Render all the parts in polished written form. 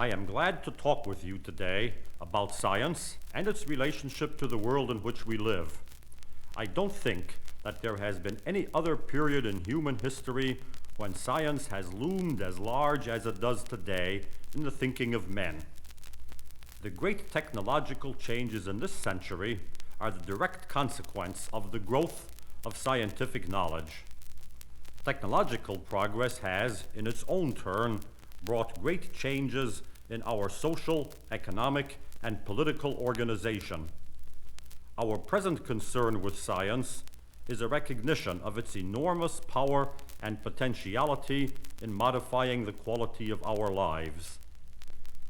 I am glad to talk with you today about science and its relationship to the world in which we live. I don't think that there has been any other period in human history when science has loomed as large as it does today in the thinking of men. The great technological changes in this century are the direct consequence of the growth of scientific knowledge. Technological progress has, in its own turn, brought great changes in our social, economic, and political organization. Our present concern with science is a recognition of its enormous power and potentiality in modifying the quality of our lives.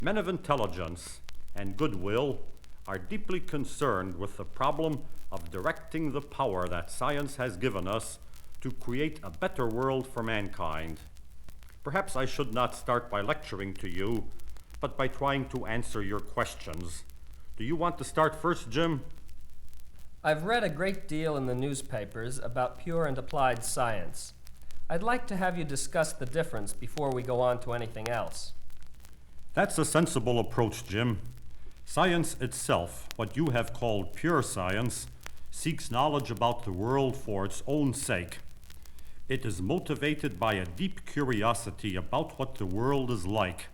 Men of intelligence and goodwill are deeply concerned with the problem of directing the power that science has given us to create a better world for mankind. Perhaps I should not start by lecturing to you, but by trying to answer your questions. Do you want to start first, Jim? I've read a great deal in the newspapers about pure and applied science. I'd like to have you discuss the difference before we go on to anything else. That's a sensible approach, Jim. Science itself, what you have called pure science, seeks knowledge about the world for its own sake. It is motivated by a deep curiosity about what the world is like,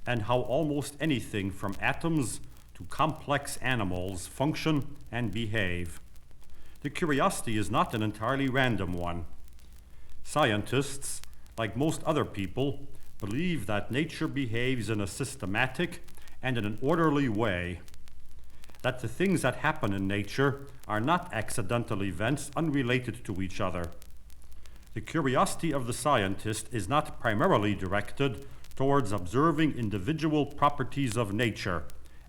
and how almost anything from atoms to complex animals function and behave. The curiosity is not an entirely random one. Scientists, like most other people, believe that nature behaves in a systematic and in an orderly way, that the things that happen in nature are not accidental events unrelated to each other. The curiosity of the scientist is not primarily directed towards observing individual properties of nature,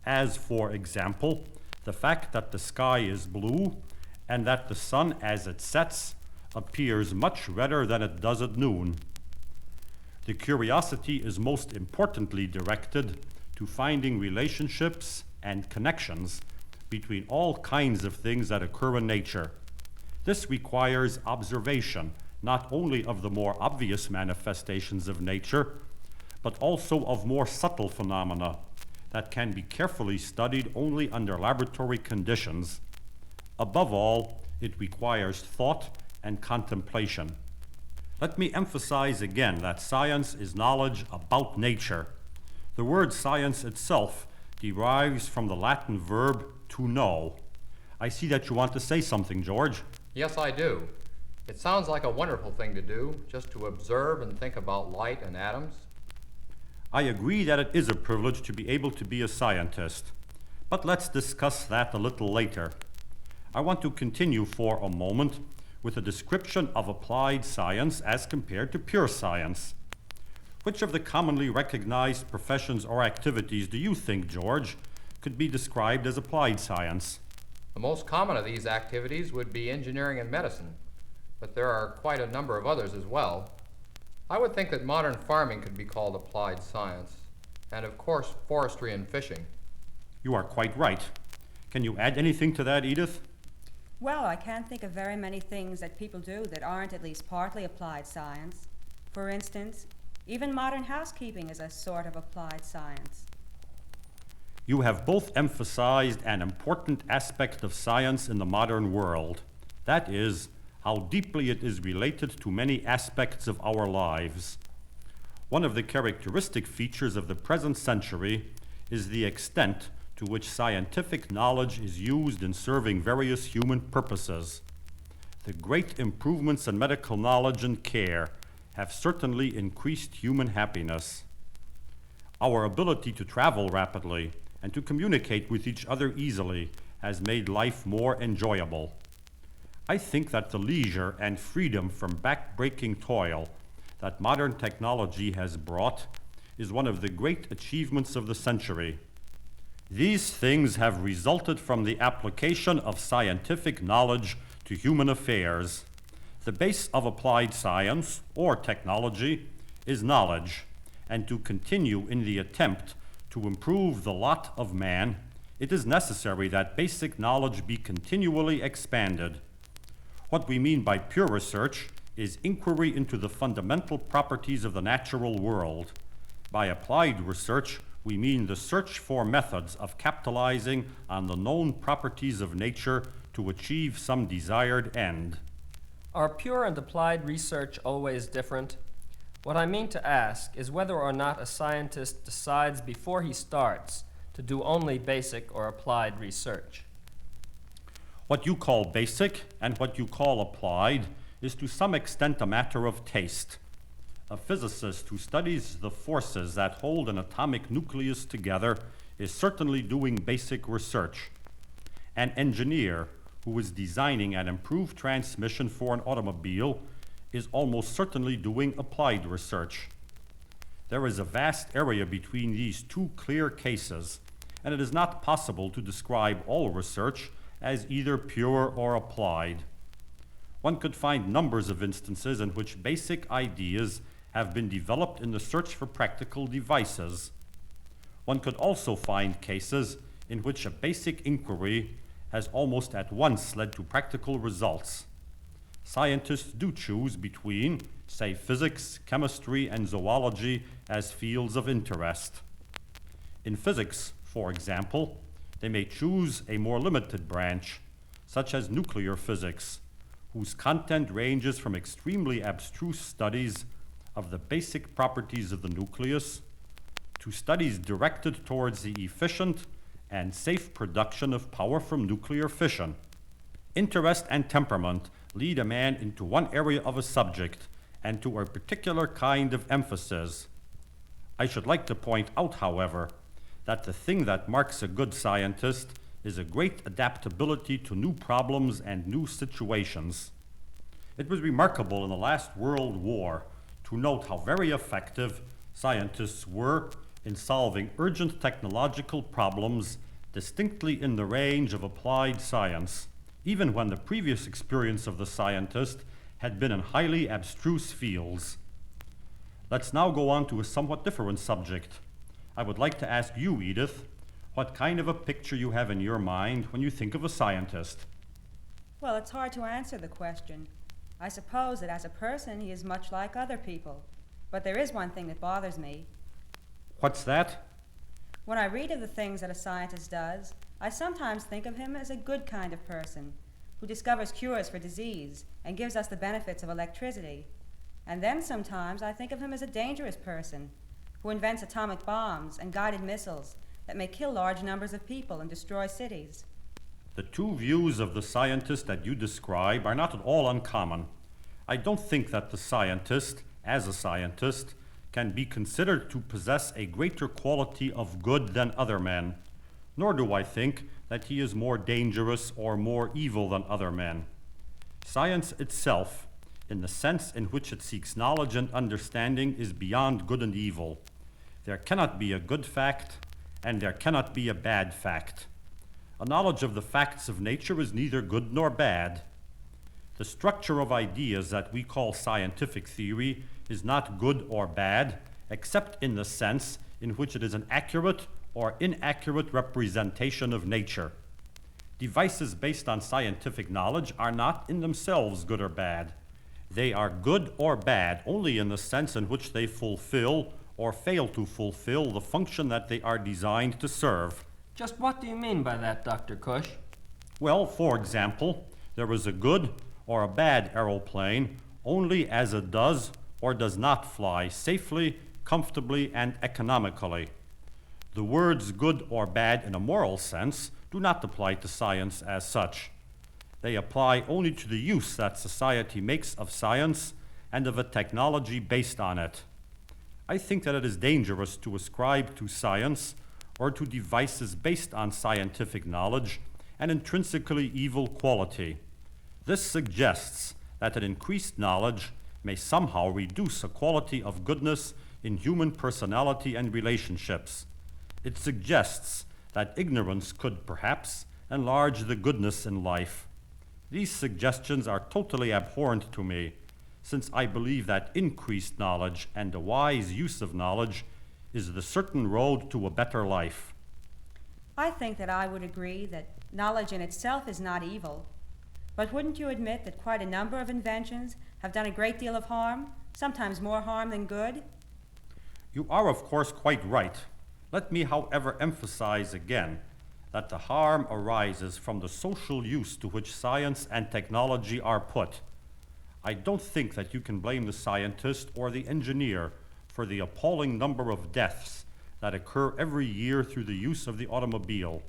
as, for example, the fact that the sky is blue and that the sun as it sets appears much redder than it does at noon. The curiosity is most importantly directed to finding relationships and connections between all kinds of things that occur in nature. This requires observation, not only of the more obvious manifestations of nature, but also of more subtle phenomena that can be carefully studied only under laboratory conditions. Above all, it requires thought and contemplation. Let me emphasize again that science is knowledge about nature. The word science itself derives from the Latin verb to know. I see that you want to say something, George. Yes, I do. It sounds like a wonderful thing to do, just to observe and think about light and atoms. I agree that it is a privilege to be able to be a scientist, but let's discuss that a little later. I want to continue for a moment with a description of applied science as compared to pure science. Which of the commonly recognized professions or activities do you think, George, could be described as applied science? The most common of these activities would be engineering and medicine, but there are quite a number of others as well. I would think that modern farming could be called applied science, and of course forestry and fishing. You are quite right. Can you add anything to that, Edith? Well, I can't think of very many things that people do that aren't at least partly applied science. For instance, even modern housekeeping is a sort of applied science. You have both emphasized an important aspect of science in the modern world. That is, how deeply it is related to many aspects of our lives. One of the characteristic features of the present century is the extent to which scientific knowledge is used in serving various human purposes. The great improvements in medical knowledge and care have certainly increased human happiness. Our ability to travel rapidly and to communicate with each other easily has made life more enjoyable. I think that the leisure and freedom from back-breaking toil that modern technology has brought is one of the great achievements of the century. These things have resulted from the application of scientific knowledge to human affairs. The base of applied science, or technology, is knowledge, and to continue in the attempt to improve the lot of man, it is necessary that basic knowledge be continually expanded. What we mean by pure research is inquiry into the fundamental properties of the natural world. By applied research, we mean the search for methods of capitalizing on the known properties of nature to achieve some desired end. Are pure and applied research always different? What I mean to ask is whether or not a scientist decides before he starts to do only basic or applied research. What you call basic and what you call applied is to some extent a matter of taste. A physicist who studies the forces that hold an atomic nucleus together is certainly doing basic research. An engineer who is designing an improved transmission for an automobile is almost certainly doing applied research. There is a vast area between these two clear cases, and it is not possible to describe all research as either pure or applied. One could find numbers of instances in which basic ideas have been developed in the search for practical devices. One could also find cases in which a basic inquiry has almost at once led to practical results. Scientists do choose between, say, physics, chemistry, and zoology as fields of interest. In physics, for example, they may choose a more limited branch, such as nuclear physics, whose content ranges from extremely abstruse studies of the basic properties of the nucleus to studies directed towards the efficient and safe production of power from nuclear fission. Interest and temperament lead a man into one area of a subject and to a particular kind of emphasis. I should like to point out, however, that the thing that marks a good scientist is a great adaptability to new problems and new situations. It was remarkable in the last World War to note how very effective scientists were in solving urgent technological problems distinctly in the range of applied science, even when the previous experience of the scientist had been in highly abstruse fields. Let's now go on to a somewhat different subject. I would like to ask you, Edith, what kind of a picture you have in your mind when you think of a scientist. Well, it's hard to answer the question. I suppose that as a person he is much like other people. But there is one thing that bothers me. What's that? When I read of the things that a scientist does, I sometimes think of him as a good kind of person who discovers cures for disease and gives us the benefits of electricity. And then sometimes I think of him as a dangerous person who invents atomic bombs and guided missiles that may kill large numbers of people and destroy cities. The two views of the scientist that you describe are not at all uncommon. I don't think that the scientist, as a scientist, can be considered to possess a greater quality of good than other men, nor do I think that he is more dangerous or more evil than other men. Science itself, in the sense in which it seeks knowledge and understanding, is beyond good and evil. There cannot be a good fact, and there cannot be a bad fact. A knowledge of the facts of nature is neither good nor bad. The structure of ideas that we call scientific theory is not good or bad, except in the sense in which it is an accurate or inaccurate representation of nature. Devices based on scientific knowledge are not in themselves good or bad. They are good or bad only in the sense in which they fulfill or fail to fulfill the function that they are designed to serve. Just what do you mean by that, Dr. Kusch? Well, for example, there is a good or a bad aeroplane only as it does or does not fly safely, comfortably, and economically. The words good or bad in a moral sense do not apply to science as such. They apply only to the use that society makes of science and of a technology based on it. I think that it is dangerous to ascribe to science or to devices based on scientific knowledge an intrinsically evil quality. This suggests that an increased knowledge may somehow reduce a quality of goodness in human personality and relationships. It suggests that ignorance could perhaps enlarge the goodness in life. These suggestions are totally abhorrent to me, since I believe that increased knowledge and a wise use of knowledge is the certain road to a better life. I think that I would agree that knowledge in itself is not evil. But wouldn't you admit that quite a number of inventions have done a great deal of harm, sometimes more harm than good? You are, of course, quite right. Let me, however, emphasize again that the harm arises from the social use to which science and technology are put. I don't think that you can blame the scientist or the engineer for the appalling number of deaths that occur every year through the use of the automobile.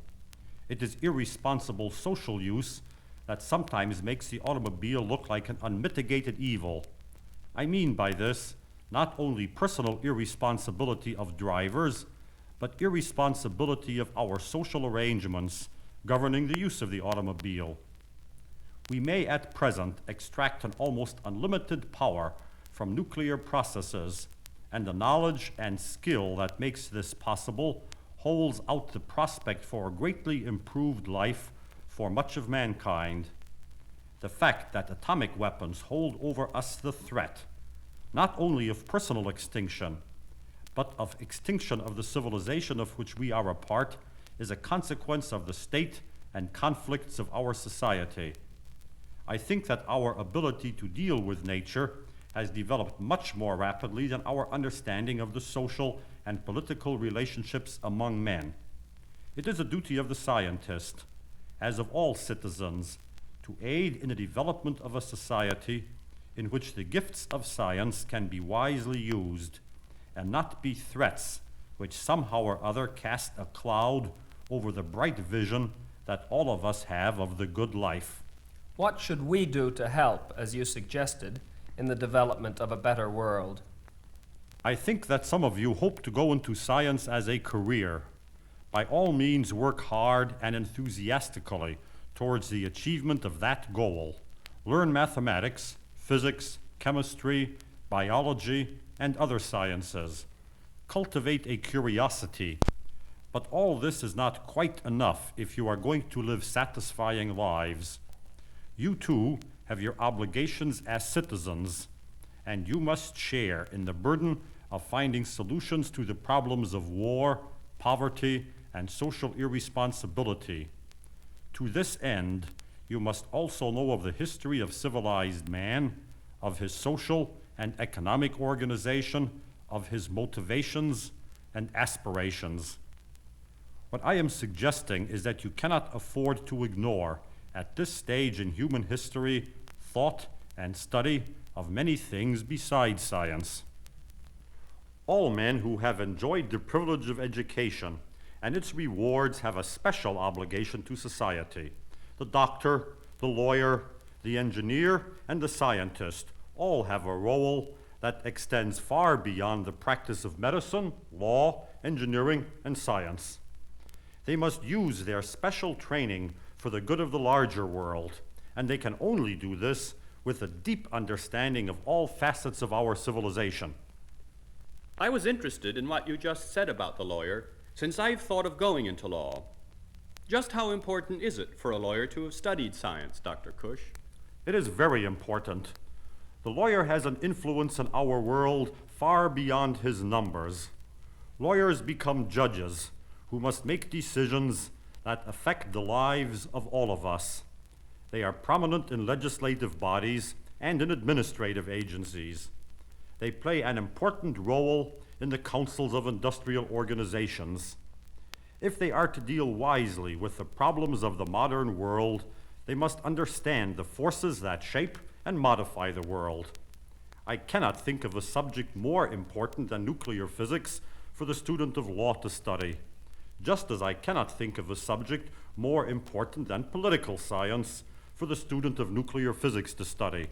It is irresponsible social use that sometimes makes the automobile look like an unmitigated evil. I mean by this not only personal irresponsibility of drivers, but irresponsibility of our social arrangements governing the use of the automobile. We may at present extract an almost unlimited power from nuclear processes, and the knowledge and skill that makes this possible holds out the prospect for a greatly improved life for much of mankind. The fact that atomic weapons hold over us the threat, not only of personal extinction, but of extinction of the civilization of which we are a part, is a consequence of the state and conflicts of our society. I think that our ability to deal with nature has developed much more rapidly than our understanding of the social and political relationships among men. It is a duty of the scientist, as of all citizens, to aid in the development of a society in which the gifts of science can be wisely used and not be threats which somehow or other cast a cloud over the bright vision that all of us have of the good life. What should we do to help, as you suggested, in the development of a better world? I think that some of you hope to go into science as a career. By all means, work hard and enthusiastically towards the achievement of that goal. Learn mathematics, physics, chemistry, biology, and other sciences. Cultivate a curiosity. But all this is not quite enough if you are going to live satisfying lives. You too have your obligations as citizens, and you must share in the burden of finding solutions to the problems of war, poverty, and social irresponsibility. To this end, you must also know of the history of civilized man, of his social and economic organization, of his motivations and aspirations. What I am suggesting is that you cannot afford to ignore, at this stage in human history, thought and study of many things besides science. All men who have enjoyed the privilege of education and its rewards have a special obligation to society. The doctor, the lawyer, the engineer, and the scientist all have a role that extends far beyond the practice of medicine, law, engineering, and science. They must use their special training for the good of the larger world, and they can only do this with a deep understanding of all facets of our civilization. I was interested in what you just said about the lawyer, since I've thought of going into law. Just how important is it for a lawyer to have studied science, Dr. Kusch? It is very important. The lawyer has an influence in our world far beyond his numbers. Lawyers become judges who must make decisions that affect the lives of all of us. They are prominent in legislative bodies and in administrative agencies. They play an important role in the councils of industrial organizations. If they are to deal wisely with the problems of the modern world, they must understand the forces that shape and modify the world. I cannot think of a subject more important than nuclear physics for the student of law to study, just as I cannot think of a subject more important than political science for the student of nuclear physics to study.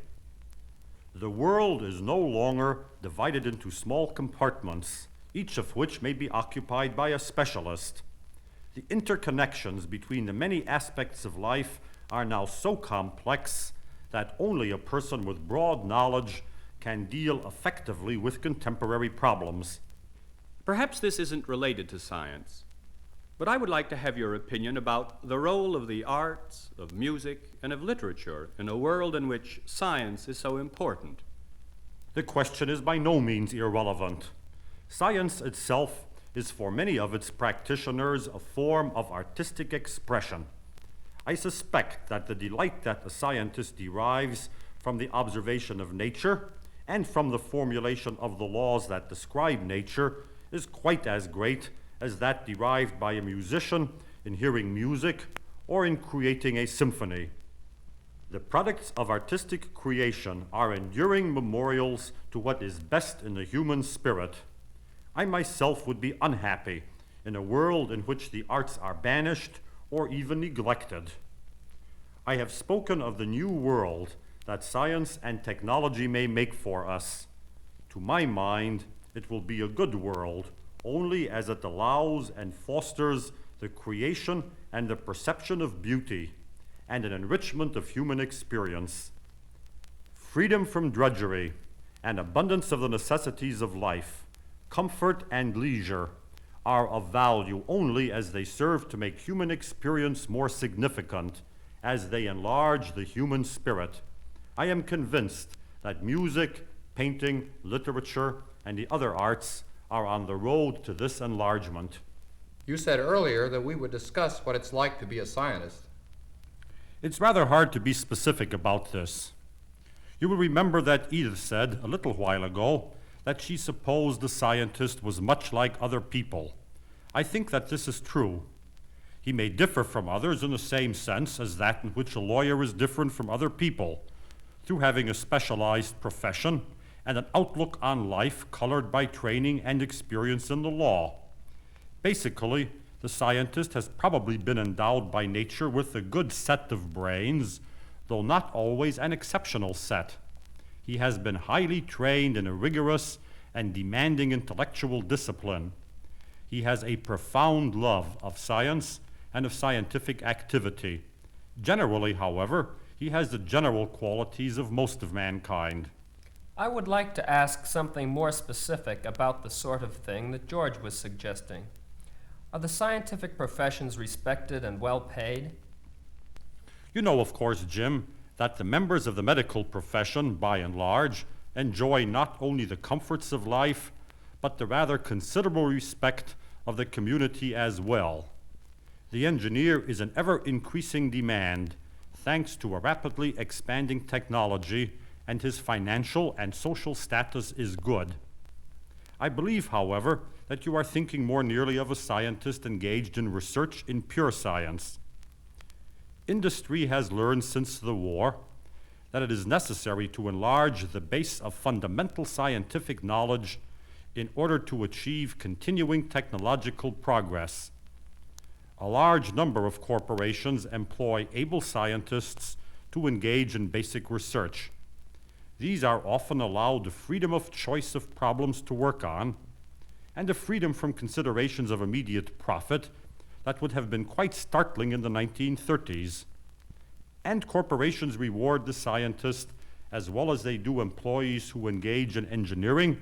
The world is no longer divided into small compartments, each of which may be occupied by a specialist. The interconnections between the many aspects of life are now so complex that only a person with broad knowledge can deal effectively with contemporary problems. Perhaps this isn't related to science, but I would like to have your opinion about the role of the arts, of music, and of literature in a world in which science is so important. The question is by no means irrelevant. Science itself is for many of its practitioners a form of artistic expression. I suspect that the delight that a scientist derives from the observation of nature and from the formulation of the laws that describe nature is quite as great as that derived by a musician in hearing music or in creating a symphony. The products of artistic creation are enduring memorials to what is best in the human spirit. I myself would be unhappy in a world in which the arts are banished or even neglected. I have spoken of the new world that science and technology may make for us. To my mind, it will be a good world only as it allows and fosters the creation and the perception of beauty and an enrichment of human experience. Freedom from drudgery and abundance of the necessities of life, comfort and leisure are of value only as they serve to make human experience more significant, as they enlarge the human spirit. I am convinced that music, painting, literature, and the other arts are on the road to this enlargement. You said earlier that we would discuss what it's like to be a scientist. It's rather hard to be specific about this. You will remember that Edith said a little while ago that she supposed the scientist was much like other people. I think that this is true. He may differ from others in the same sense as that in which a lawyer is different from other people, through having a specialized profession and an outlook on life colored by training and experience in the law. Basically, the scientist has probably been endowed by nature with a good set of brains, though not always an exceptional set. He has been highly trained in a rigorous and demanding intellectual discipline. He has a profound love of science and of scientific activity. Generally, however, he has the general qualities of most of mankind. I would like to ask something more specific about the sort of thing that George was suggesting. Are the scientific professions respected and well paid? You know, of course, Jim, that the members of the medical profession, by and large, enjoy not only the comforts of life, but the rather considerable respect of the community as well. The engineer is in ever-increasing demand, thanks to a rapidly expanding technology, and his financial and social status is good. I believe, however, that you are thinking more nearly of a scientist engaged in research in pure science. Industry has learned since the war that it is necessary to enlarge the base of fundamental scientific knowledge in order to achieve continuing technological progress. A large number of corporations employ able scientists to engage in basic research. These are often allowed the freedom of choice of problems to work on, and the freedom from considerations of immediate profit that would have been quite startling in the 1930s. And corporations reward the scientist as well as they do employees who engage in engineering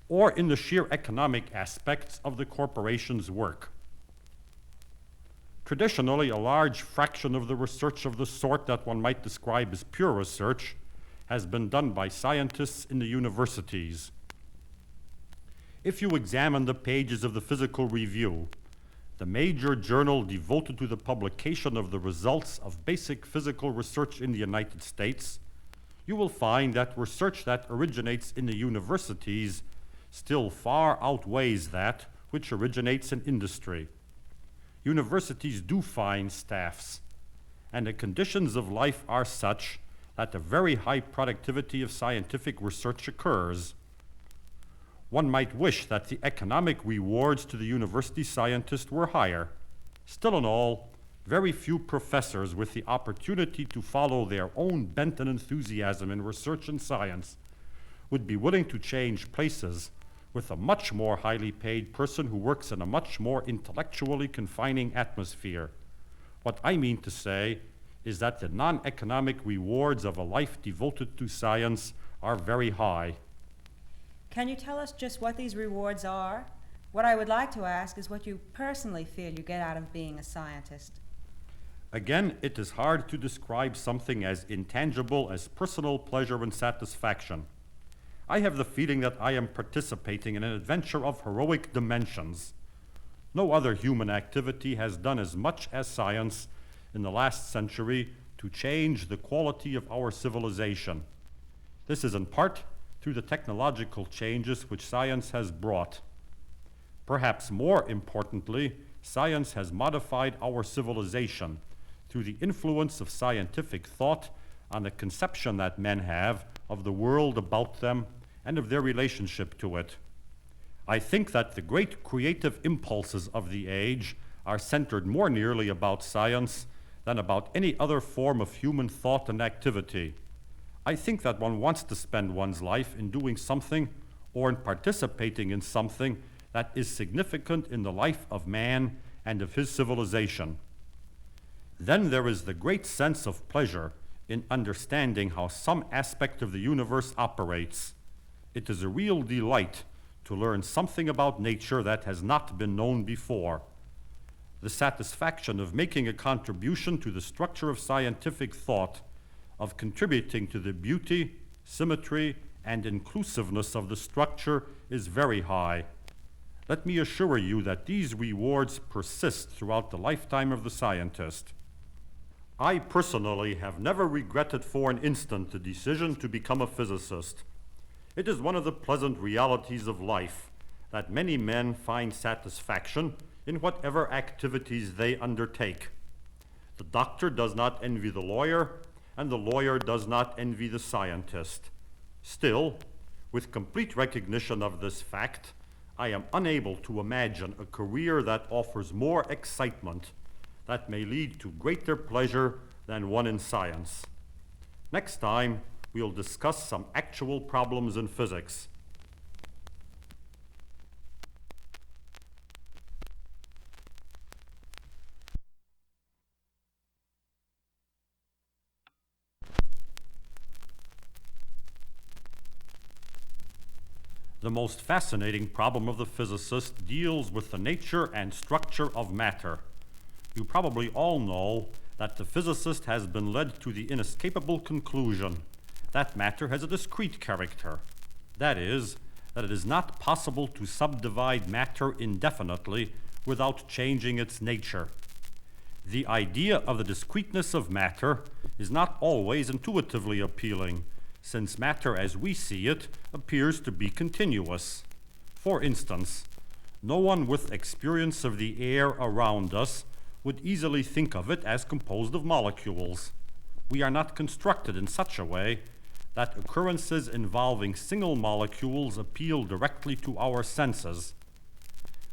or in the sheer economic aspects of the corporation's work. Traditionally, a large fraction of the research of the sort that one might describe as pure research has been done by scientists in the universities. If you examine the pages of the Physical Review, the major journal devoted to the publication of the results of basic physical research in the United States, you will find that research that originates in the universities still far outweighs that which originates in industry. Universities do fine staffs, and the conditions of life are such that a very high productivity of scientific research occurs. One might wish that the economic rewards to the university scientist were higher. Still in all, very few professors with the opportunity to follow their own bent and enthusiasm in research and science would be willing to change places with a much more highly paid person who works in a much more intellectually confining atmosphere. What I mean to say is that the non-economic rewards of a life devoted to science are very high. Can you tell us just what these rewards are? What I would like to ask is what you personally feel you get out of being a scientist. Again, it is hard to describe something as intangible as personal pleasure and satisfaction. I have the feeling that I am participating in an adventure of heroic dimensions. No other human activity has done as much as science in the last century to change the quality of our civilization. This is in part through the technological changes which science has brought. Perhaps more importantly, science has modified our civilization through the influence of scientific thought on the conception that men have of the world about them and of their relationship to it. I think that the great creative impulses of the age are centered more nearly about science than about any other form of human thought and activity. I think that one wants to spend one's life in doing something or in participating in something that is significant in the life of man and of his civilization. Then there is the great sense of pleasure in understanding how some aspect of the universe operates. It is a real delight to learn something about nature that has not been known before. The satisfaction of making a contribution to the structure of scientific thought, of contributing to the beauty, symmetry, and inclusiveness of the structure is very high. Let me assure you that these rewards persist throughout the lifetime of the scientist. I personally have never regretted for an instant the decision to become a physicist. It is one of the pleasant realities of life that many men find satisfaction in whatever activities they undertake. The doctor does not envy the lawyer, and the lawyer does not envy the scientist. Still, with complete recognition of this fact, I am unable to imagine a career that offers more excitement, that may lead to greater pleasure than one in science. Next time, we'll discuss some actual problems in physics. The most fascinating problem of the physicist deals with the nature and structure of matter. You probably all know that the physicist has been led to the inescapable conclusion that matter has a discrete character. That is, that it is not possible to subdivide matter indefinitely without changing its nature. The idea of the discreteness of matter is not always intuitively appealing, since matter as we see it appears to be continuous. For instance, no one with experience of the air around us would easily think of it as composed of molecules. We are not constructed in such a way that occurrences involving single molecules appeal directly to our senses.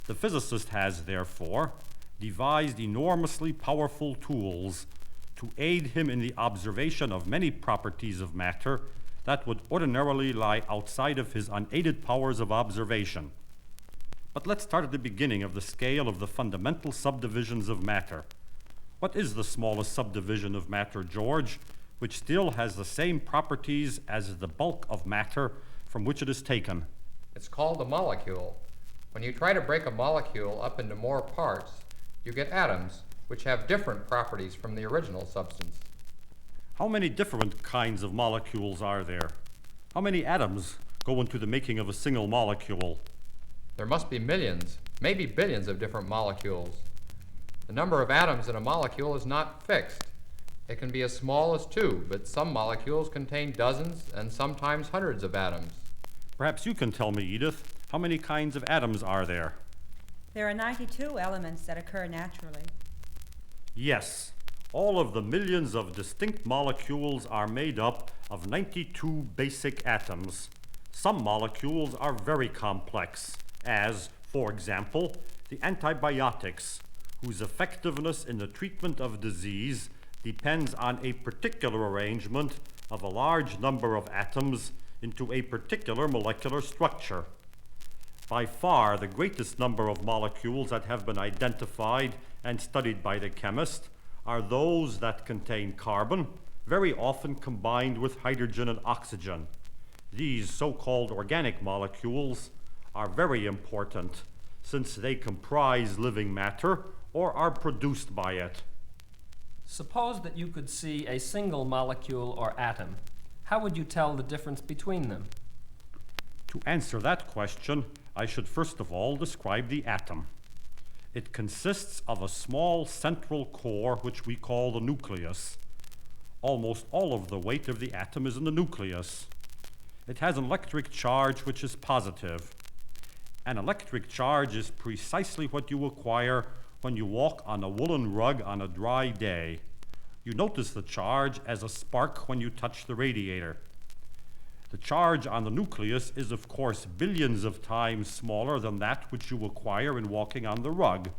The physicist has, therefore, devised enormously powerful tools to aid him in the observation of many properties of matter that would ordinarily lie outside of his unaided powers of observation. But let's start at the beginning of the scale of the fundamental subdivisions of matter. What is the smallest subdivision of matter, George, which still has the same properties as the bulk of matter from which it is taken? It's called a molecule. When you try to break a molecule up into more parts, you get atoms, which have different properties from the original substance. How many different kinds of molecules are there? How many atoms go into the making of a single molecule? There must be millions, maybe billions of different molecules. The number of atoms in a molecule is not fixed. It can be as small as 2, but some molecules contain dozens and sometimes hundreds of atoms. Perhaps you can tell me, Edith, how many kinds of atoms are there? There are 92 elements that occur naturally. Yes, all of the millions of distinct molecules are made up of 92 basic atoms. Some molecules are very complex, as, for example, the antibiotics, whose effectiveness in the treatment of disease depends on a particular arrangement of a large number of atoms into a particular molecular structure. By far, the greatest number of molecules that have been identified and studied by the chemist are those that contain carbon, very often combined with hydrogen and oxygen. These so-called organic molecules are very important since they comprise living matter or are produced by it. Suppose that you could see a single molecule or atom. How would you tell the difference between them? To answer that question, I should first of all describe the atom. It consists of a small central core which we call the nucleus. Almost all of the weight of the atom is in the nucleus. It has an electric charge which is positive. An electric charge is precisely what you acquire when you walk on a woolen rug on a dry day. You notice the charge as a spark when you touch the radiator. The charge on the nucleus is, of course, billions of times smaller than that which you acquire in walking on the rug.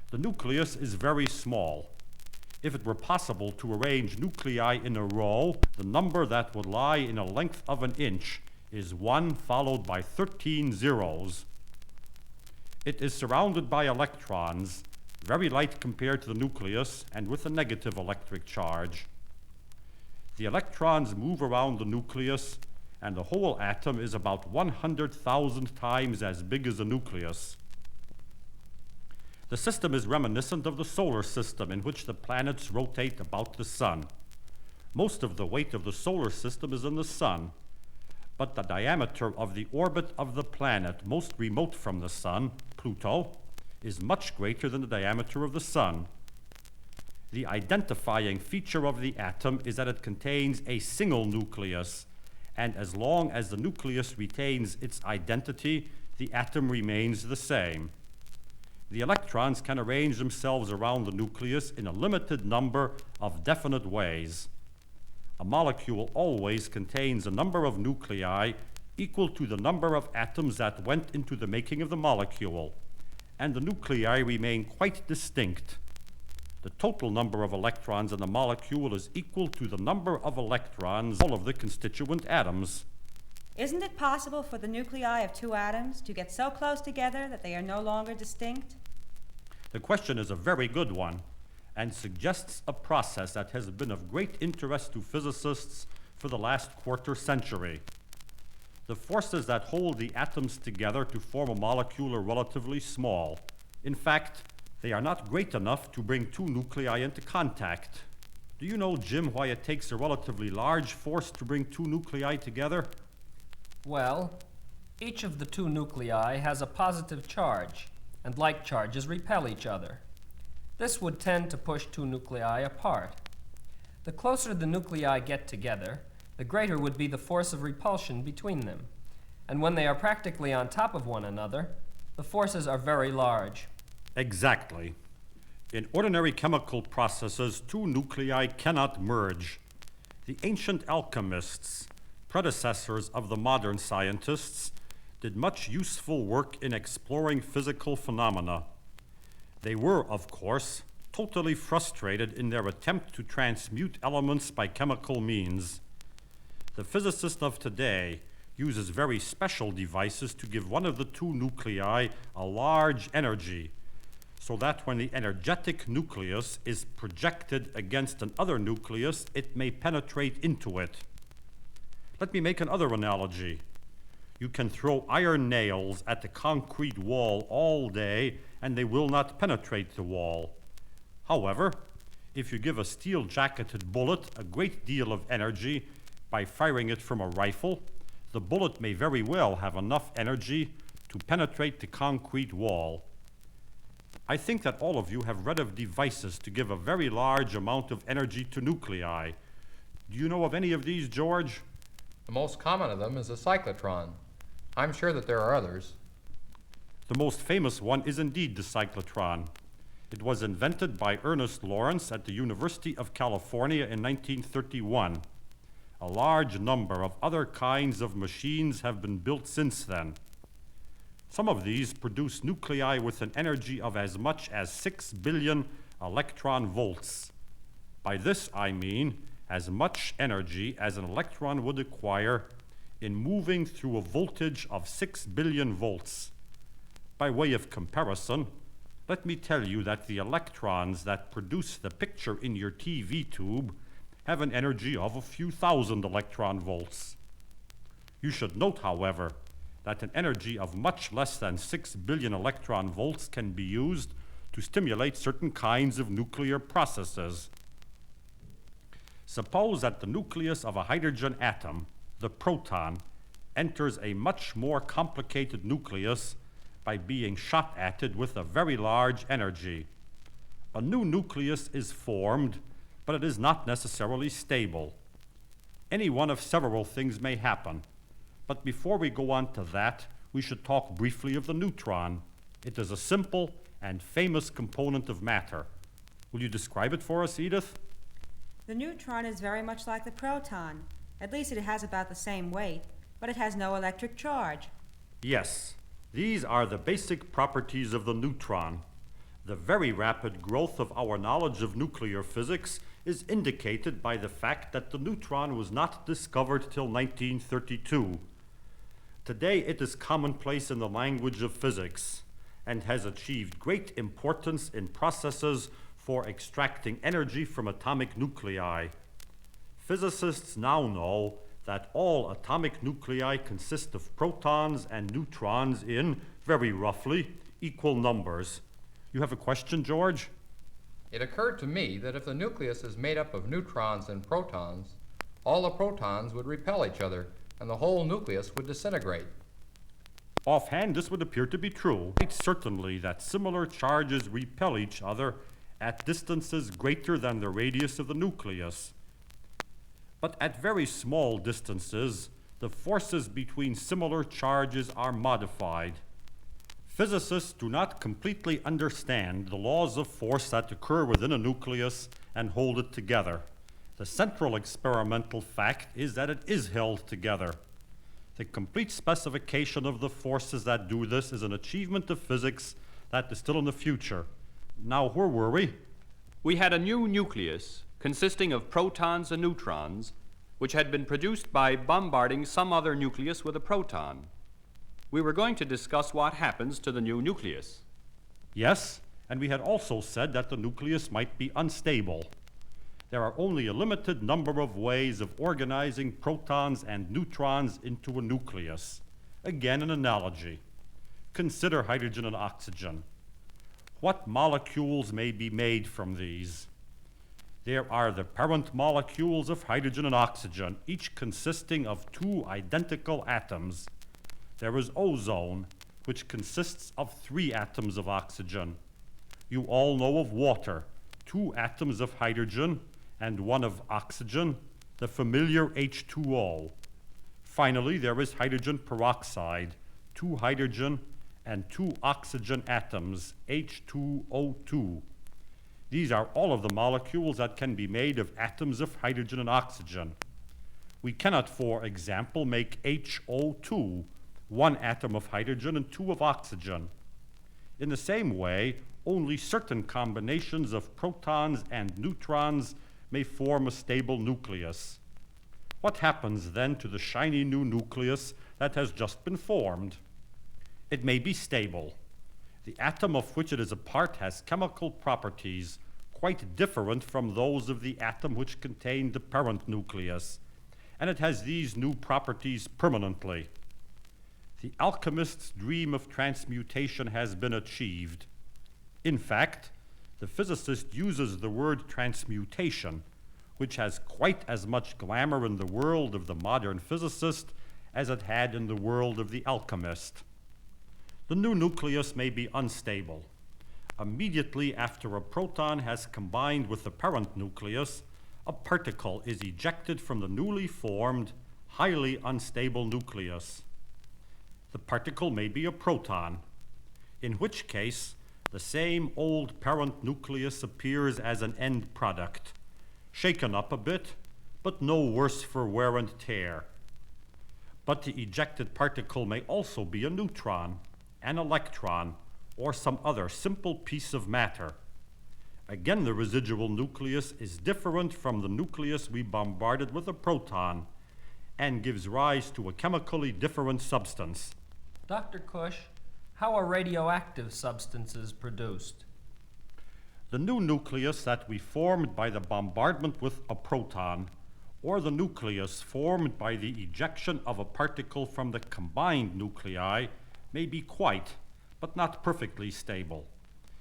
The nucleus is very small. If it were possible to arrange nuclei in a row, the number that would lie in a length of an inch is 1 followed by 13 zeros. It is surrounded by electrons, very light compared to the nucleus and with a negative electric charge. The electrons move around the nucleus, and the whole atom is about 100,000 times as big as the nucleus. The system is reminiscent of the solar system, in which the planets rotate about the sun. Most of the weight of the solar system is in the sun, but the diameter of the orbit of the planet most remote from the sun, Pluto, is much greater than the diameter of the sun. The identifying feature of the atom is that it contains a single nucleus, and as long as the nucleus retains its identity, the atom remains the same. The electrons can arrange themselves around the nucleus in a limited number of definite ways. A molecule always contains a number of nuclei equal to the number of atoms that went into the making of the molecule, and the nuclei remain quite distinct. The total number of electrons in the molecule is equal to the number of electrons in all of the constituent atoms. Isn't it possible for the nuclei of two atoms to get so close together that they are no longer distinct? The question is a very good one, and suggests a process that has been of great interest to physicists for the last quarter century. The forces that hold the atoms together to form a molecule are relatively small. In fact, they are not great enough to bring two nuclei into contact. Do you know, Jim, why it takes a relatively large force to bring two nuclei together? Well, each of the two nuclei has a positive charge, and like charges repel each other. This would tend to push two nuclei apart. The closer the nuclei get together, the greater would be the force of repulsion between them. And when they are practically on top of one another, the forces are very large. Exactly. In ordinary chemical processes, two nuclei cannot merge. The ancient alchemists, predecessors of the modern scientists, did much useful work in exploring physical phenomena. They were, of course, totally frustrated in their attempt to transmute elements by chemical means. The physicist of today uses very special devices to give one of the two nuclei a large energy, so that when the energetic nucleus is projected against another nucleus, it may penetrate into it. Let me make another analogy. You can throw iron nails at the concrete wall all day, and they will not penetrate the wall. However, if you give a steel-jacketed bullet a great deal of energy by firing it from a rifle, the bullet may very well have enough energy to penetrate the concrete wall. I think that all of you have read of devices to give a very large amount of energy to nuclei. Do you know of any of these, George? The most common of them is a cyclotron. I'm sure that there are others. The most famous one is indeed the cyclotron. It was invented by Ernest Lawrence at the University of California in 1931. A large number of other kinds of machines have been built since then. Some of these produce nuclei with an energy of as much as 6 billion electron volts. By this I mean as much energy as an electron would acquire in moving through a voltage of 6 billion volts. By way of comparison, let me tell you that the electrons that produce the picture in your TV tube have an energy of a few thousand electron volts. You should note, however, that an energy of much less than 6 billion electron volts can be used to stimulate certain kinds of nuclear processes. Suppose that the nucleus of a hydrogen atom, the proton, enters a much more complicated nucleus by being shot at it with a very large energy. A new nucleus is formed, but it is not necessarily stable. Any one of several things may happen. But before we go on to that, we should talk briefly of the neutron. It is a simple and famous component of matter. Will you describe it for us, Edith? The neutron is very much like the proton. At least it has about the same weight, but it has no electric charge. Yes, these are the basic properties of the neutron. The very rapid growth of our knowledge of nuclear physics is indicated by the fact that the neutron was not discovered till 1932. Today it is commonplace in the language of physics and has achieved great importance in processes for extracting energy from atomic nuclei. Physicists now know that all atomic nuclei consist of protons and neutrons in, very roughly, equal numbers. You have a question, George? It occurred to me that if the nucleus is made up of neutrons and protons, all the protons would repel each other, and the whole nucleus would disintegrate. Offhand, this would appear to be true. Quite certainly that similar charges repel each other at distances greater than the radius of the nucleus. But at very small distances, the forces between similar charges are modified. Physicists do not completely understand the laws of force that occur within a nucleus and hold it together. The central experimental fact is that it is held together. The complete specification of the forces that do this is an achievement of physics that is still in the future. Now, where were we? We had a new nucleus consisting of protons and neutrons, which had been produced by bombarding some other nucleus with a proton. We were going to discuss what happens to the new nucleus. Yes, and we had also said that the nucleus might be unstable. There are only a limited number of ways of organizing protons and neutrons into a nucleus. Again, an analogy. Consider hydrogen and oxygen. What molecules may be made from these? There are the parent molecules of hydrogen and oxygen, each consisting of two identical atoms. There is ozone, which consists of 3 atoms of oxygen. You all know of water, 2 atoms of hydrogen and 1 of oxygen, the familiar H2O. Finally, there is hydrogen peroxide, 2 hydrogen and 2 oxygen atoms, H2O2. These are all of the molecules that can be made of atoms of hydrogen and oxygen. We cannot, for example, make HO2, 1 atom of hydrogen and 2 of oxygen. In the same way, only certain combinations of protons and neutrons may form a stable nucleus. What happens then to the shiny new nucleus that has just been formed? It may be stable. The atom of which it is a part has chemical properties quite different from those of the atom which contained the parent nucleus, and it has these new properties permanently. The alchemist's dream of transmutation has been achieved. In fact, the physicist uses the word transmutation, which has quite as much glamour in the world of the modern physicist as it had in the world of the alchemist. The new nucleus may be unstable. Immediately after a proton has combined with the parent nucleus, a particle is ejected from the newly formed, highly unstable nucleus. The particle may be a proton, in which case the same old parent nucleus appears as an end product, shaken up a bit, but no worse for wear and tear. But the ejected particle may also be a neutron, an electron, or some other simple piece of matter. Again, the residual nucleus is different from the nucleus we bombarded with a proton and gives rise to a chemically different substance. Dr. Kusch, how are radioactive substances produced? The new nucleus that we formed by the bombardment with a proton, or the nucleus formed by the ejection of a particle from the combined nuclei, may be quite, but not perfectly stable.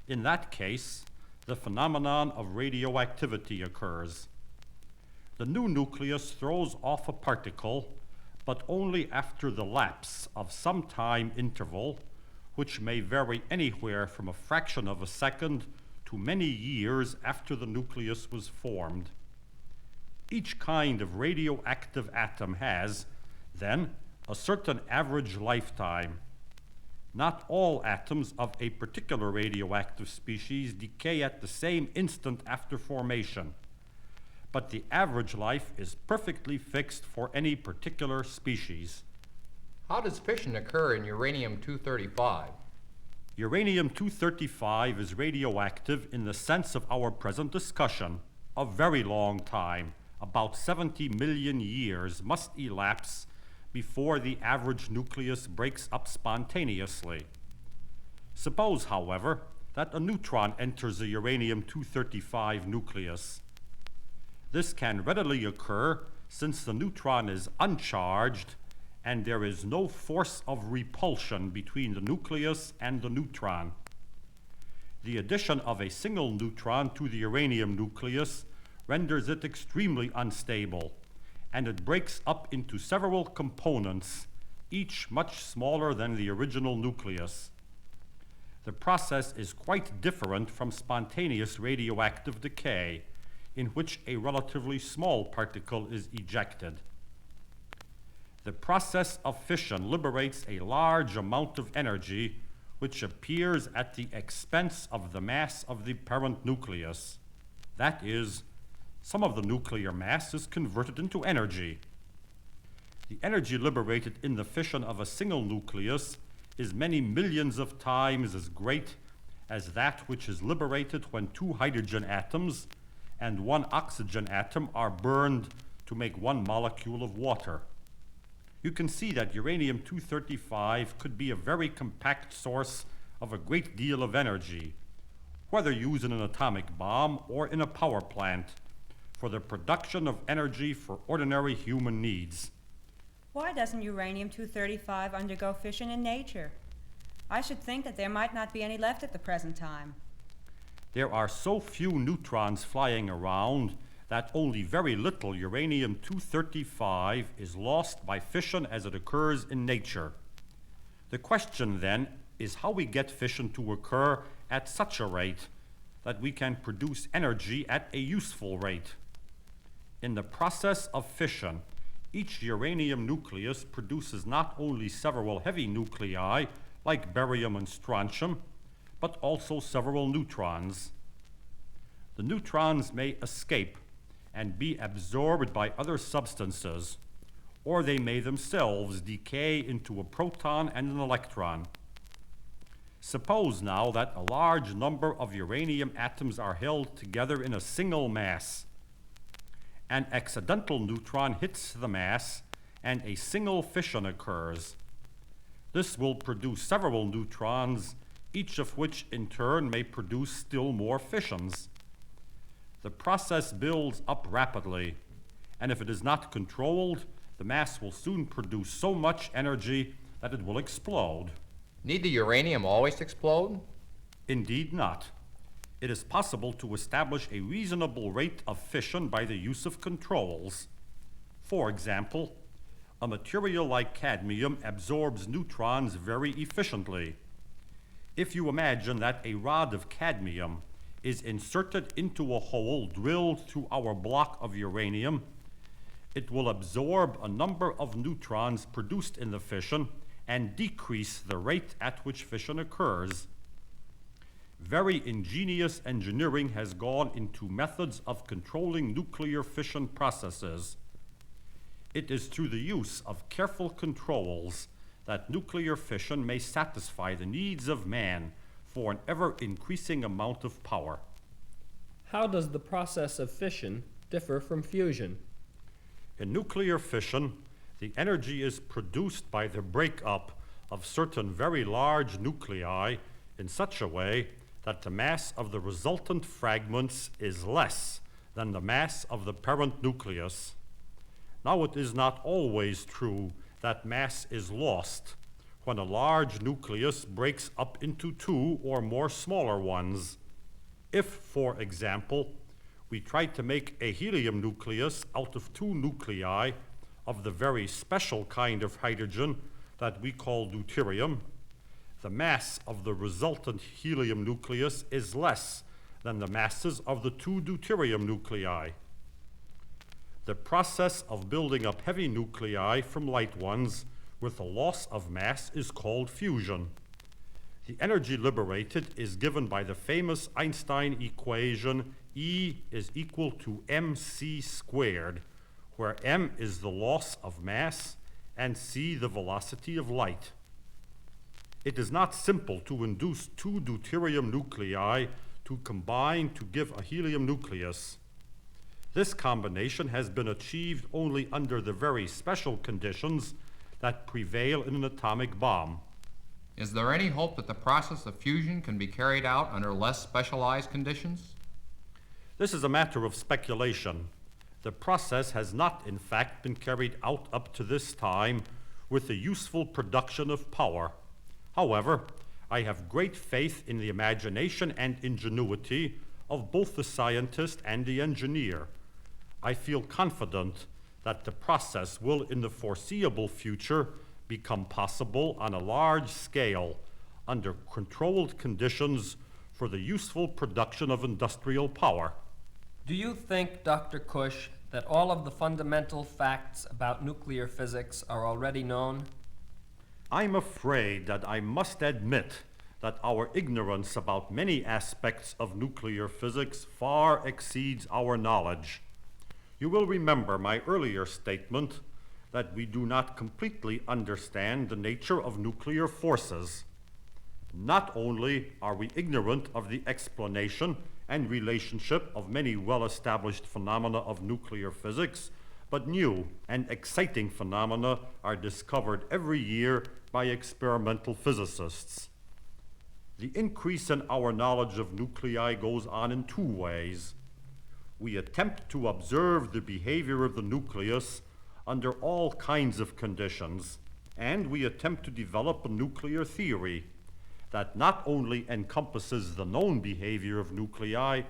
In that case, the phenomenon of radioactivity occurs. The new nucleus throws off a particle, but only after the lapse of some time interval, which may vary anywhere from a fraction of a second to many years after the nucleus was formed. Each kind of radioactive atom has, then, a certain average lifetime. Not all atoms of a particular radioactive species decay at the same instant after formation, but the average life is perfectly fixed for any particular species. How does fission occur in uranium-235? Uranium-235 is radioactive in the sense of our present discussion. A very long time, about 70 million years, must elapse before the average nucleus breaks up spontaneously. Suppose, however, that a neutron enters the uranium-235 nucleus. This can readily occur since the neutron is uncharged and there is no force of repulsion between the nucleus and the neutron. The addition of a single neutron to the uranium nucleus renders it extremely unstable, and it breaks up into several components, each much smaller than the original nucleus. The process is quite different from spontaneous radioactive decay, in which a relatively small particle is ejected. The process of fission liberates a large amount of energy, which appears at the expense of the mass of the parent nucleus. That is, some of the nuclear mass is converted into energy. The energy liberated in the fission of a single nucleus is many millions of times as great as that which is liberated when 2 hydrogen atoms and 1 oxygen atom are burned to make 1 molecule of water. You can see that uranium-235 could be a very compact source of a great deal of energy, whether used in an atomic bomb or in a power plant, for the production of energy for ordinary human needs. Why doesn't uranium-235 undergo fission in nature? I should think that there might not be any left at the present time. There are so few neutrons flying around that only very little uranium-235 is lost by fission as it occurs in nature. The question then is how we get fission to occur at such a rate that we can produce energy at a useful rate. In the process of fission, each uranium nucleus produces not only several heavy nuclei, like barium and strontium, but also several neutrons. The neutrons may escape and be absorbed by other substances, or they may themselves decay into a proton and an electron. Suppose now that a large number of uranium atoms are held together in a single mass. An accidental neutron hits the mass and a single fission occurs. This will produce several neutrons, each of which in turn may produce still more fissions. The process builds up rapidly, and if it is not controlled, the mass will soon produce so much energy that it will explode. Need the uranium always explode? Indeed not. It is possible to establish a reasonable rate of fission by the use of controls. For example, a material like cadmium absorbs neutrons very efficiently. If you imagine that a rod of cadmium is inserted into a hole drilled through our block of uranium, it will absorb a number of neutrons produced in the fission and decrease the rate at which fission occurs. Very ingenious engineering has gone into methods of controlling nuclear fission processes. It is through the use of careful controls that nuclear fission may satisfy the needs of man for an ever-increasing amount of power. How does the process of fission differ from fusion? In nuclear fission, the energy is produced by the breakup of certain very large nuclei in such a way that the mass of the resultant fragments is less than the mass of the parent nucleus. Now, it is not always true that mass is lost when a large nucleus breaks up into 2 or more smaller ones. If, for example, we try to make a helium nucleus out of 2 nuclei of the very special kind of hydrogen that we call deuterium, the mass of the resultant helium nucleus is less than the masses of the 2 deuterium nuclei. The process of building up heavy nuclei from light ones with a loss of mass is called fusion. The energy liberated is given by the famous Einstein equation E is equal to mc squared, where m is the loss of mass and c the velocity of light. It is not simple to induce two deuterium nuclei to combine to give a helium nucleus. This combination has been achieved only under the very special conditions that prevail in an atomic bomb. Is there any hope that the process of fusion can be carried out under less specialized conditions? This is a matter of speculation. The process has not, in fact, been carried out up to this time with the useful production of power. However, I have great faith in the imagination and ingenuity of both the scientist and the engineer. I feel confident that the process will, in the foreseeable future, become possible on a large scale under controlled conditions for the useful production of industrial power. Do you think, Dr. Kusch, that all of the fundamental facts about nuclear physics are already known? I'm afraid that I must admit that our ignorance about many aspects of nuclear physics far exceeds our knowledge. You will remember my earlier statement that we do not completely understand the nature of nuclear forces. Not only are we ignorant of the explanation and relationship of many well-established phenomena of nuclear physics, but new and exciting phenomena are discovered every year by experimental physicists. The increase in our knowledge of nuclei goes on in two ways. We attempt to observe the behavior of the nucleus under all kinds of conditions, and we attempt to develop a nuclear theory that not only encompasses the known behavior of nuclei,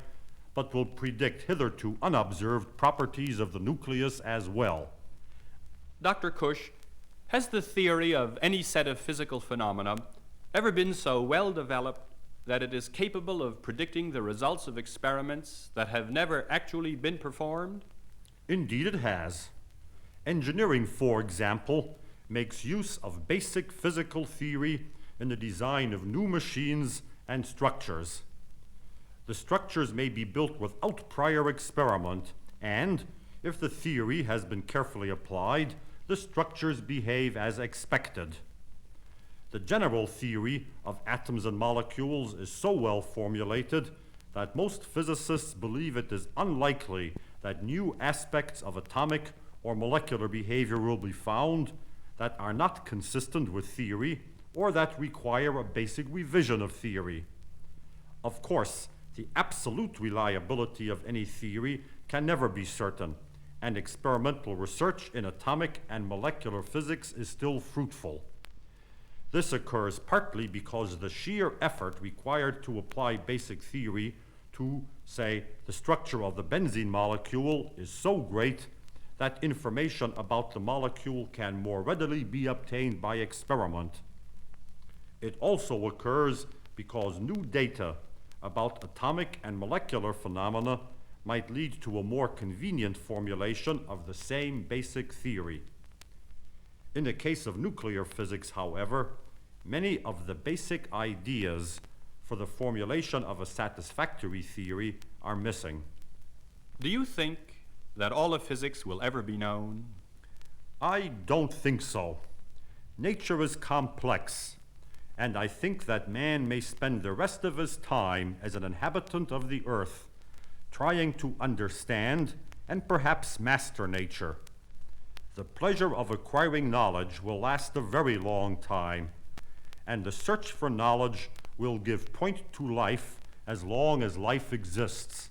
but will predict hitherto unobserved properties of the nucleus as well. Dr. Kusch, has the theory of any set of physical phenomena ever been so well developed that it is capable of predicting the results of experiments that have never actually been performed? Indeed it has. Engineering, for example, makes use of basic physical theory in the design of new machines and structures. The structures may be built without prior experiment, and if the theory has been carefully applied, the structures behave as expected. The general theory of atoms and molecules is so well formulated that most physicists believe it is unlikely that new aspects of atomic or molecular behavior will be found that are not consistent with theory or that require a basic revision of theory. Of course, the absolute reliability of any theory can never be certain, and experimental research in atomic and molecular physics is still fruitful. This occurs partly because the sheer effort required to apply basic theory to, say, the structure of the benzene molecule is so great that information about the molecule can more readily be obtained by experiment. It also occurs because new data about atomic and molecular phenomena might lead to a more convenient formulation of the same basic theory. In the case of nuclear physics, however, many of the basic ideas for the formulation of a satisfactory theory are missing. Do you think that all of physics will ever be known? I don't think so. Nature is complex, and I think that man may spend the rest of his time as an inhabitant of the earth trying to understand and perhaps master nature. The pleasure of acquiring knowledge will last a very long time, and the search for knowledge will give point to life as long as life exists.